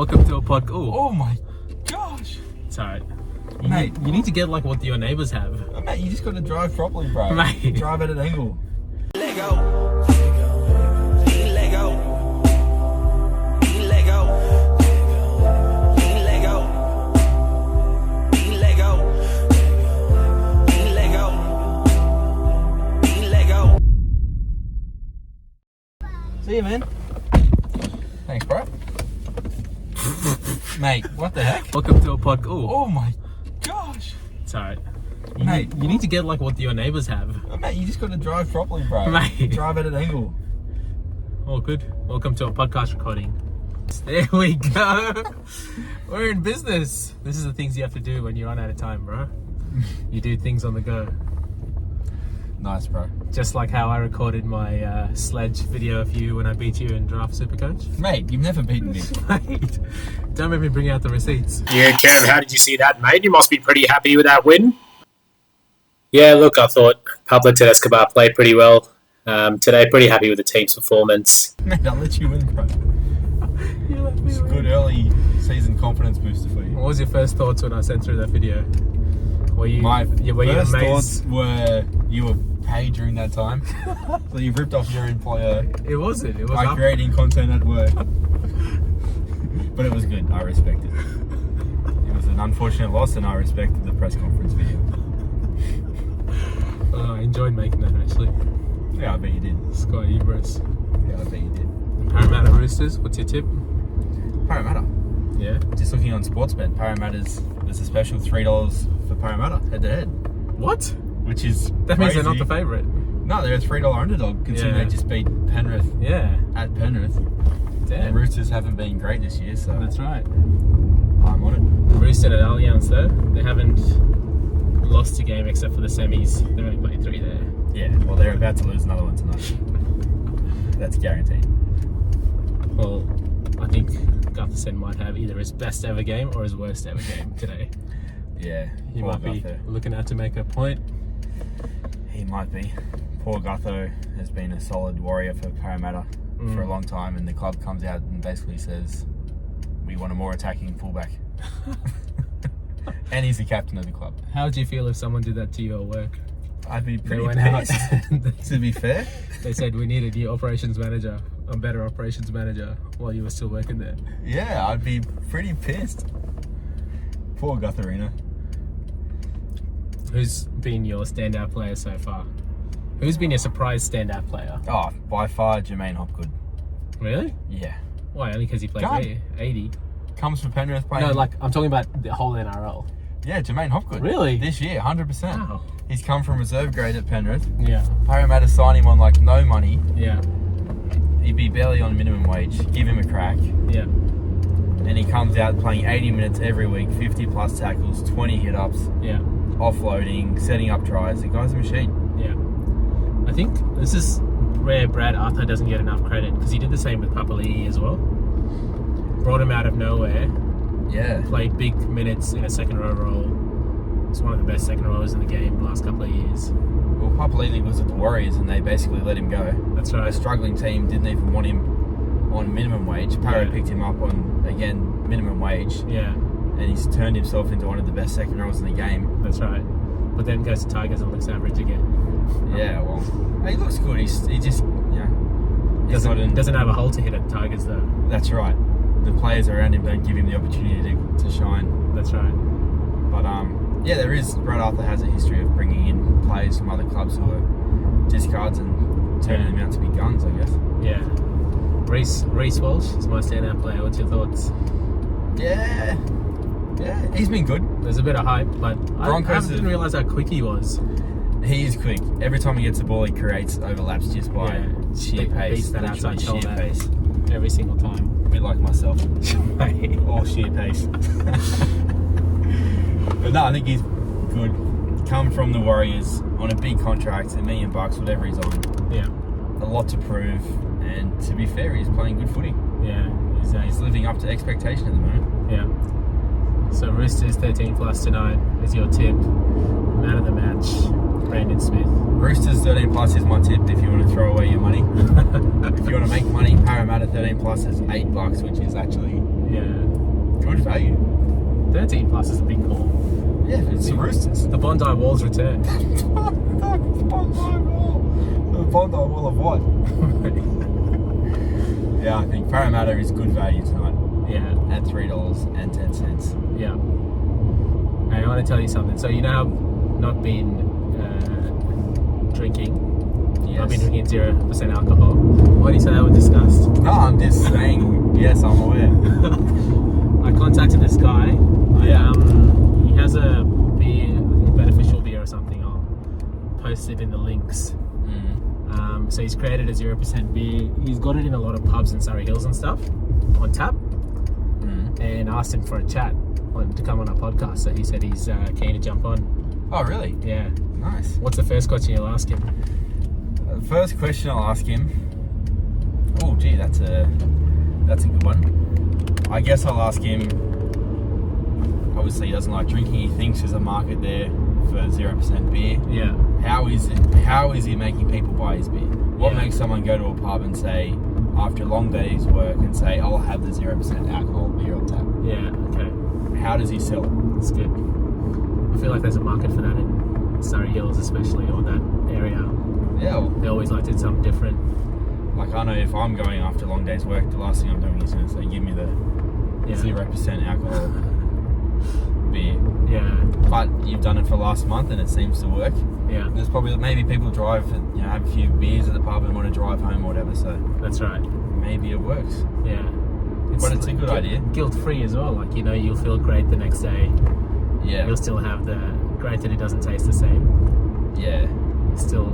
Welcome to a podcast. Oh my gosh. It's alright. Mate, You need to get like what your neighbours have. Mate, you just got to drive properly, bro. Mate. Drive at an angle. Let go. Let go. Let go. Let go. Let go. Let go. Let go. See you, man. Thanks, bro. Mate, what the heck? Welcome to a podcast. Oh my gosh. It's alright. Mate. You need to get like what your neighbours have. Mate, you just got to drive properly, bro. Mate. Drive at an angle. Oh, good. Welcome to a podcast recording. There we go. We're in business. This is the things you have to do when you run out of time, bro. You do things on the go. Nice, bro. Just like how I recorded my sledge video of you when I beat you in Draft Supercoach. Mate, you've never beaten me. Mate, don't make me bring out the receipts. Yeah, Kev, how did you see that, mate? You must be pretty happy with that win. Yeah, look, I thought Pablo Escobar played pretty well today. Pretty happy with the team's performance. Mate, I'll let you win, bro. You let me It's a win. good early season confidence booster for you. What was your first thoughts when I sent through that video? Were you, My were you first amazed? thoughts were you were paid during that time. So you've ripped off your employer It wasn't. It was by up. creating content at work. But it was good. I respect it. It was an unfortunate loss and I respected the press conference video. I enjoyed making that actually. Yeah, I bet you did. Scott Hubris. Yeah, I bet you did. Parramatta Roosters, what's your tip? Parramatta. Yeah. Just looking on Sportsbet, Parramatta's there's a special $3 for Parramatta head to head, What? which is That means they're not crazy. the favourite. No, they're a $3 underdog considering Yeah. they just beat Penrith Yeah. at Penrith. The Damn. Roosters haven't been great this year, so That's right. I'm on it. Roosters at Allianz though, they haven't lost a game except for the semis. They've only played 3 there. Yeah, well, they're about to lose another one tonight. That's guaranteed. Well, I think Gutherson might have either his best ever game or his worst ever game today. Yeah, He poor might be Gutho. looking out to make a point. He might be. Poor Gutho has been a solid warrior for Parramatta for a long time, and the club comes out and basically says, we want a more attacking fullback. And he's the captain of the club. How would you feel if someone did that to you at work? I'd be They pretty went out pissed. and To be fair. they said we need a new operations manager, a better operations manager, while you were still working there. Yeah, I'd be pretty pissed. Poor Gutherina. Who's been your standout player so far? Who's been your surprise standout player? Oh, by far Jermaine Hopgood. Really? Yeah. Why? Only because he played God. 80? Comes for Penrith playing. No, like I'm talking about the whole NRL. Yeah, Jermaine Hopgood. Really? This year, 100%. Wow. He's come from reserve grade at Penrith. Yeah. Parramatta signed him on like no money. Yeah. He'd be barely on minimum wage. Give him a crack. Yeah. And he comes out playing 80 minutes every week, 50 plus tackles, 20 hit ups, Yeah. offloading, setting up tries. The guy's a machine. Yeah. I think this is where Brad Arthur doesn't get enough credit because he did the same with Papali'i as well. Brought him out of nowhere, Yeah. played big minutes in a second row role. He's one of the best second rowers in the game the last couple of years. Well, Papali'i was at the Warriors and they basically let him go. That's A right. struggling team didn't even want him on minimum wage. Parra Yeah. picked him up on, again, minimum wage. Yeah, And he's turned himself into one of the best second rowers in the game. that's right. But then goes to Tigers and looks average again. Yeah, well, he looks good. He just, he's not in. Doesn't have a hole to hit at Tigers though. That's right. The players around him don't give him the opportunity to shine. That's right. But yeah, there is. Brad Arthur has a history of bringing in players from other clubs who are discards and turning them out to be guns, I guess. Yeah. Reece Walsh is my standout player. What's your thoughts? Yeah, he's been good. There's a bit of hype, but I Broncos didn't have- realise how quick he was. He is quick. Every time he gets the ball, he creates overlaps just by sheer pace. Beats that literally outside sheer shoulder pace. every single time. A bit like myself. All sheer pace. But no, I think he's good. Come from the Warriors on a big contract, $1 million, whatever he's on. Yeah. A lot to prove, and to be fair, he's playing good footy. Yeah. He's living up to expectation at the moment. Yeah. So Roosters 13 plus tonight is your tip. Man of the match, Brandon Smith. Roosters 13 plus is my tip if you want to throw away your money. If you want to make money, Parramatta 13 plus is $8, which is actually Yeah. 13 plus is a big call. Yeah, it's the Roosters. The Bondi Walls return. The Bondi Wall of what? Yeah, I think Parramatta is good value tonight Yeah, at $3.10. yeah. Hey, I want to tell you something. So you know how I've not been drinking? Yes. I've been drinking 0% alcohol. Why do you say that with disgust? No, I'm just saying, yes, I'm aware. I contacted this guy. Yeah. He has a beer, I think beneficial beer or something. I'll post it in the links. So he's created a 0% beer. He's got it in a lot of pubs in Surrey Hills and stuff on tap. And asked him for a chat to come on our podcast. So he said he's keen to jump on. Oh, really? Yeah. Nice. What's the first question you'll ask him? The first question I'll ask him. Oh, gee, that's a good one. I guess I'll ask him. Obviously, he doesn't like drinking. He thinks there's a market there for 0% beer. Yeah. How is he making people buy his beer? What makes someone go to a pub and say, after a long day's work, and say, I'll have the 0% alcohol beer on tap? Yeah. Okay. How does he sell it? That's good. I feel like there's a market for that in Surrey Hills, especially, or that area. Yeah. Well, They always like to do something different. like I know if I'm going after a long day's work, the last thing I'm doing is going to say, give me the 0% alcohol beer. Yeah. But you've done it for last month and it seems to work. Yeah. There's probably maybe people drive and have a few beers at the pub and want to drive home or whatever. So That's right. maybe it works. Yeah. But it's a good idea. Guilt-free as well. Like, you'll feel great the next day. Yeah. You'll still have granted it doesn't taste the same. Yeah. Still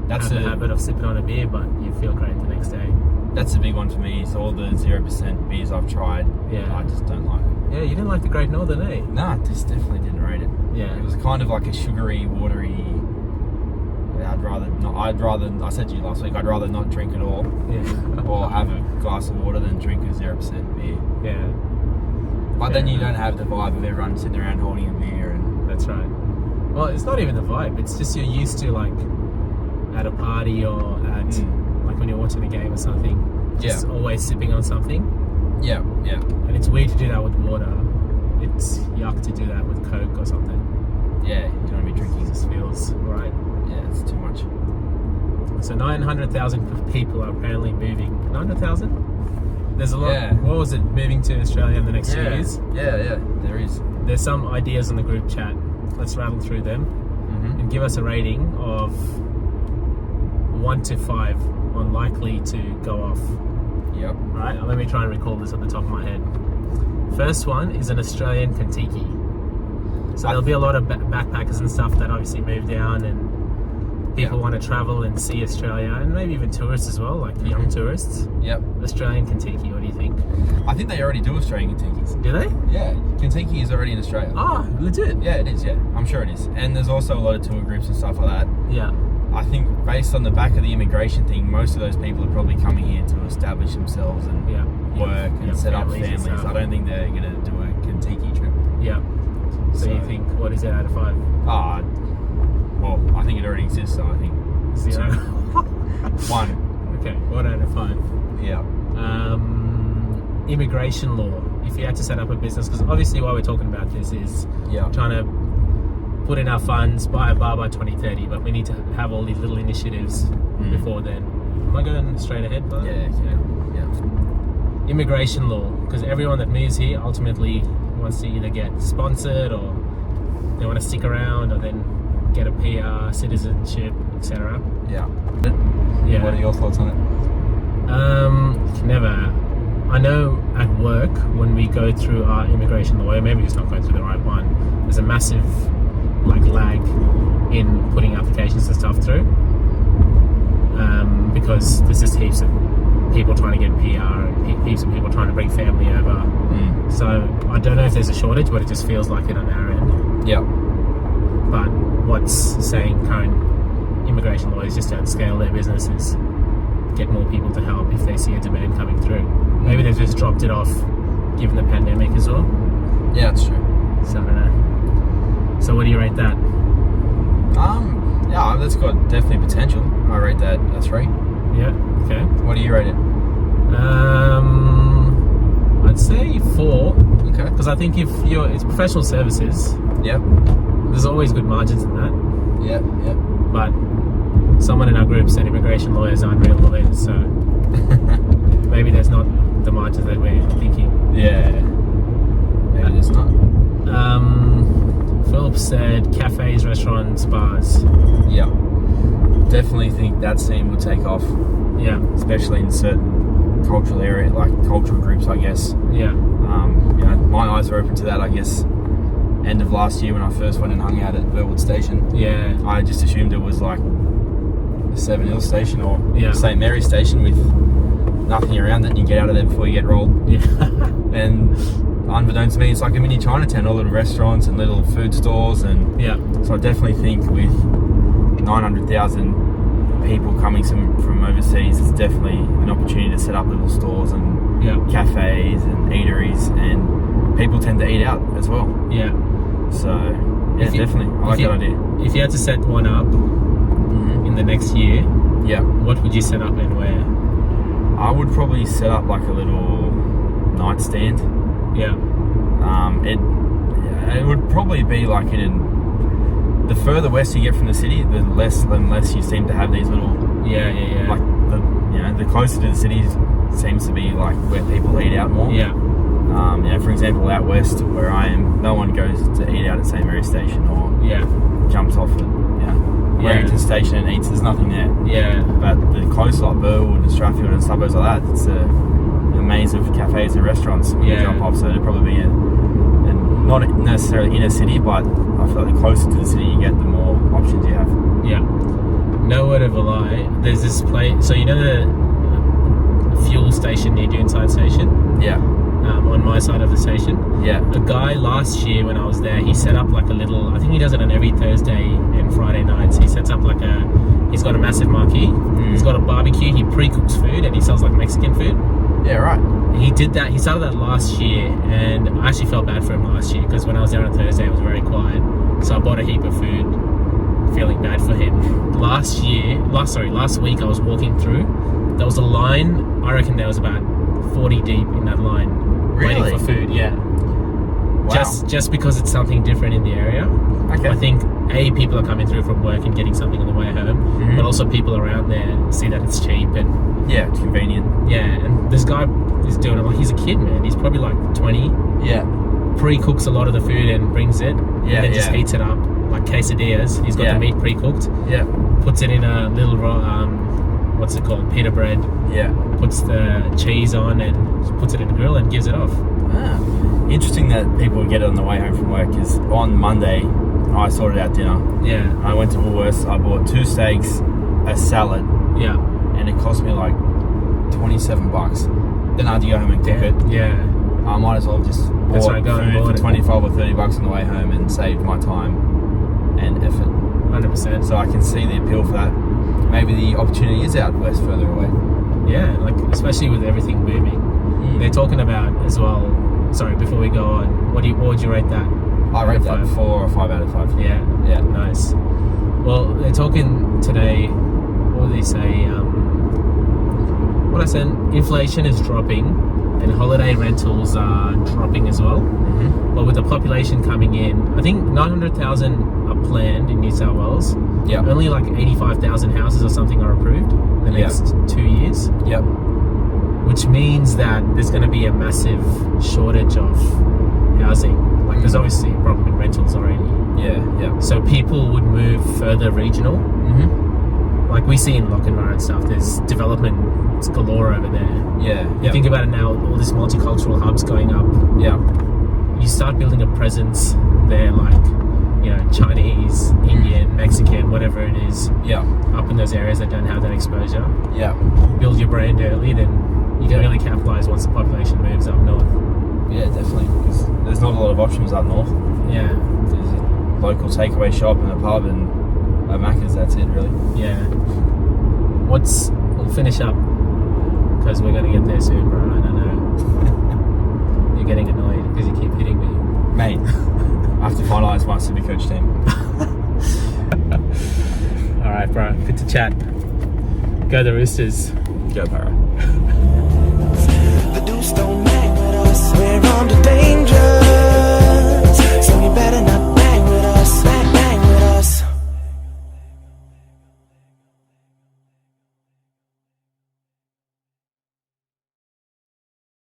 That's have the habit of sipping on a beer, but you feel great the next day. That's a big one for me. So all the 0% beers I've tried, Yeah. I just don't like. Yeah, you didn't like the Great Northern, eh? No, I just definitely didn't rate it. Yeah. It was kind of like a sugary, watery. I'd rather not. I said to you last week, I'd rather not drink at all, Yeah. or have a glass of water than drink a 0% beer. Yeah. But then you don't have the vibe of everyone sitting around holding a beer and. That's right. Well, it's not even the vibe. It's just you're used to, like, at a party or at like when you're watching a game or something, just always sipping on something. Yeah. And it's weird to do that with water. It's yuck to do that with Coke or something. Yeah, you don't want to be drinking. It just feels right. Yeah, it's too much. So 900,000 people are apparently moving. 900,000? There's a lot. Yeah. What was it? Moving to Australia in the next 2 years? Yeah, there is. There's some ideas in the group chat. Let's rattle through them and give us a rating of 1 to 5 on likely to go off. Yep. Right, let me try and recall this at the top of my head. First one is an Australian Kentucky. So there'll be a lot of backpackers and stuff that obviously move down, and people want to travel and see Australia, and maybe even tourists as well, like young tourists. Yep. Australian Kentucky, what do you think? I think they already do Australian Kentuckys. Do they? Yeah, Kentucky is already in Australia. Ah, legit? Yeah, it is, yeah. I'm sure it is. And there's also a lot of tour groups and stuff like that. Yeah. I think based on the back of the immigration thing, most of those people are probably coming here to establish themselves and work and set up families. I don't think they're going to do a Kentucky trip. Yeah. So you think, what is it out of 5? Well, I think it already exists, so I think 0. 1. Okay, 1 out of 5. Yeah. Immigration law. If you had to set up a business, because obviously why we're talking about this is trying to put in our funds, buy a bar by 2030, but we need to have all these little initiatives before then. Am I going straight ahead? Bud? Yeah. Immigration law, because everyone that moves here ultimately wants to either get sponsored or they want to stick around or then get a PR, citizenship, etc. Yeah. Yeah. What are your thoughts on it? Never. I know at work when we go through our immigration lawyer, maybe it's not going through the right one, there's a massive lag in putting applications and stuff through, because there's just heaps of people trying to get PR and heaps of people trying to bring family over. So I don't know if there's a shortage, but it just feels like it on our end. Yeah. But what's saying current immigration lawyers just don't scale their businesses, get more people to help if they see a demand coming through. Maybe they've just dropped it off given the pandemic as well. Yeah, that's true. So I don't know. So what do you rate that? Yeah, that's got definitely potential. I rate that a 3. Yeah, okay. What do you rate it? I'd say 4. Okay. Because because I think if it's professional services, Yep. there's always good margins in that. Yep. Yep. But someone in our group said immigration lawyers aren't real lawyers, so maybe there's not the margins that we're thinking. Yeah. Maybe it's not. Philip said cafes, restaurants, bars. Yeah. Definitely think that scene will take off, Yeah, especially in certain cultural areas, like cultural groups, I guess. yeah, My eyes were open to that, I guess, end of last year when I first went and hung out at Burwood Station. yeah, I just assumed it was like the Seven Hills Station or Yeah. St. Mary's Station with nothing around that, and you get out of there before you get rolled. yeah. And unbeknownst to me, it's like a mini Chinatown, all little restaurants and little food stores, and Yeah, so I definitely think with 900,000 people coming from overseas, it's definitely an opportunity to set up little stores and yeah, cafes and eateries, and people tend to eat out as well. yeah. So yeah, If you- definitely, I like if you- that idea. If you had to set one up Mm-hmm. in the next year, Yeah, what would you set up and where? I would probably set up like a little nightstand. Yeah, It would probably be like the further west you get from the city, the less you seem to have these little, yeah, yeah, like the closer to the city seems to be like where people eat out more. yeah, For example, out west where I am, no one goes to eat out at St. Mary's Station or yeah, jumps off at Wellington Station and eats. There's nothing there. yeah, But the closer like Burwood and Strathfield and suburbs like that, it's a maze of cafes and restaurants when you Yeah. jump off. So it'd probably be and not necessarily inner city, but I feel like the closer to the city you get, the more options you have. yeah. No word of a lie. There's this place. So you know the fuel station near Doonside Station, Yeah, on my side of the station. yeah, A guy last year when I was there, he set up like a little. I think he does it on every Thursday and Friday nights. He sets up like he's got a massive marquee. He's got a barbecue. He pre-cooks food and he sells like Mexican food. yeah, right. He did that. He started that last year, and I actually felt bad for him last year because when I was there on Thursday, it was very quiet. So I bought a heap of food, feeling bad for him. Last week, I was walking through. There was a line. I reckon there was about 40 deep in that line, Really? waiting for food. Yeah. Wow. Just because it's something different in the area. Okay. I think people are coming through from work and getting something on the way home, Mhm. but also people around there see that it's cheap and. Yeah, it's convenient. Yeah, and this guy is doing it like he's a kid, man. He's probably like 20. Yeah, Pre-cooks a lot of the food and brings it. Yeah, And then just yeah. heats it up like quesadillas. He's got Yeah. the meat pre-cooked. yeah, Puts it in a little what's it called? Pita bread. yeah. Puts the cheese on and puts it in the grill and gives it off. Ah. Interesting that people would get it on the way home from work, because on Monday I sorted out dinner. Yeah, I went to Woolworths, I bought 2 steaks, a salad, yeah, and it cost me like $27. Then I had to go home and cook it. yeah, I might as well have just That's bought right, go and food bought for it. 25 or $30 on the way home and saved my time and effort. 100%. So I can see the appeal for that. Maybe the opportunity is out west, further away. Yeah, like especially with everything booming. They're talking about as well. Sorry, before we go on, what would you rate that? I rate that 5? 4 or 5 out of 5. Yeah, Yeah. nice. Well, they're talking today. What do they say? What I said, inflation is dropping, and holiday rentals are dropping as well. Mm-hmm. But with the population coming in, I think 900,000 are planned in New South Wales. Yeah. Only like 85,000 houses or something are approved in the Yeah. next 2 years, Yep. which means that there's going to be a massive shortage of housing. Like there's obviously a problem in rentals already. Yeah. Yeah. So people would move further regional. Mm-hmm. Like we see in Lochinvar and stuff, there's development galore over there. Yeah. You think about it now, all these multicultural hubs going up. Yeah. You start building a presence there, like, Chinese, Indian, Mexican, whatever it is, Yeah. up in those areas that don't have that exposure. Yeah. Build your brand early, then you can really capitalize once the population moves up north. Yeah, definitely. Because there's not a lot of options up north. Yeah, There's a local takeaway shop and a pub and a Macca's. That's it, really. yeah. We'll finish up because we're going to get there soon, bro. I don't know. You're getting annoyed because you keep hitting me. Mate, I have to finalise my Supercoach team. All right, bro. Good to chat. Go the Roosters. Go, Para. The deuce don't hang with us. We're on the danger.